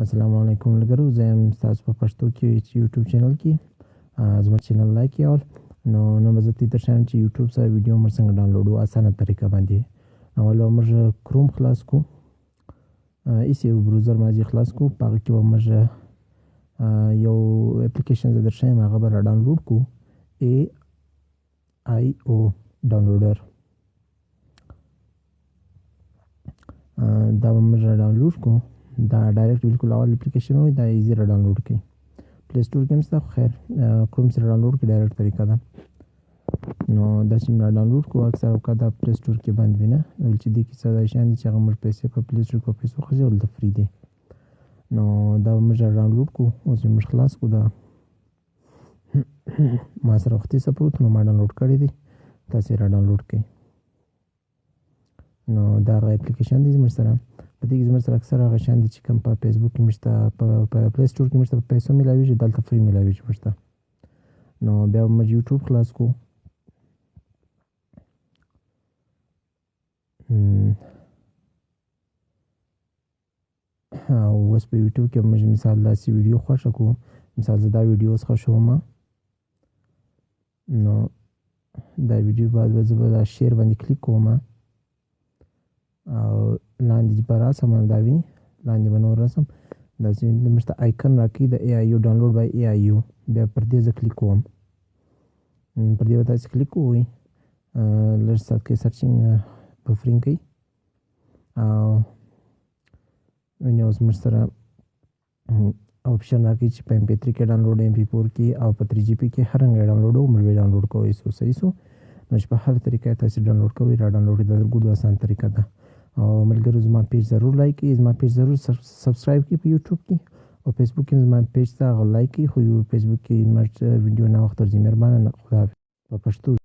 السلام علیکم ملګرو، زه یم ستاسو په پښتو کې چې یوټیوب چینل کې زموږ چینل لایک یاول. نو به زه درته ښیم چې یوټیوب سره ویډیو موږ څنګه ډاونلوډو اسانه طریقه باندې. اول به موږ کروم خلاص کړو، ایس یو بروزر مازې خلاص کړو، په هغه کې به موږ یو اپلیکیشن زه در ښیم، هغه به را ډاونلوډ کړو، AIO ډاونلوډر. دا به موږ را ډاونلوډ کړو. دا ډایرکټ بالکل اول اپلیکیشن وي، دا ایزي را ډاونلوډ کړئ. پلی سټور کې هم شته، خو خیر کروم سره ډاونلوډ کړئ، ډایرکټ طریقه ده. نو داسې مې را ډاونلوډ کړو. اکثر اوقات دا پلی سټور کې بند وي نه، چې دې کې څه دا شیان دي چې هغه موږ پیسې په پلی سټور کې په پیسو خرڅوي، دلته فري دي. نو دا به موږ را ډاونلوډ کړو. اوس یې موږ خلاص کړو. دا ما سره وختي څه پروت، نو ما ډاونلوډ کړی دی، تاسې را ډاونلوډ کړئ. نو دا هغه اپلیکیشن دی زموږ سره. په دې کې زموږ سره اکثر هغه شیان دي چې کوم په فیسبوک کې موږ ته په پلی سټور کې موږ ته په پیسو میلاویږي، دلته فري میلاویږي موږ ته. نو بیا به موږ یوټیوب خلاص کړو. او اوس په یوټیوب کې موږ مثال داسې ویډیو خوښه کړو، مثال زه دا ویډیو اوس خوښوم، نو دا ویډیو بعد به زه به دا شیر باندې کلیک کوم، او لاندې چې به راسم دا وي، لاندې به نور راسم، داسې موږ ته آیکن راکوي د AIO ډاونلوډ بای AIO. بیا پر دې زه کلیک کوم، پر دې به تاسې کلیک کوئ، لږ ساعت کې سرچینګ بفرینګ کوي، او اوس موږ سره آپشن راکوي چې په MP3 کې ډاونلوډ، MP4 کې او په 3GB کې هر رنګه ډاونلوډ موږ به ډاونلوډ کوئ. صحیح شو. نو چې په هر طریقه تاسې ډاونلوډ کوئ، را ډاونلوډ د ګډو اسان طریقه ده. او ملګرو زما پیج ضرور لایک کړئ، زما پیج ضرور سبسکرایب کړئ په یوټیوب کې، او فیسبوک کې زما پیج ته هغه لایک کړئ، خو فیسبوک کې زما ویډیو نه وخت ورځي. مهربانه، خدا حافظ. په پښتو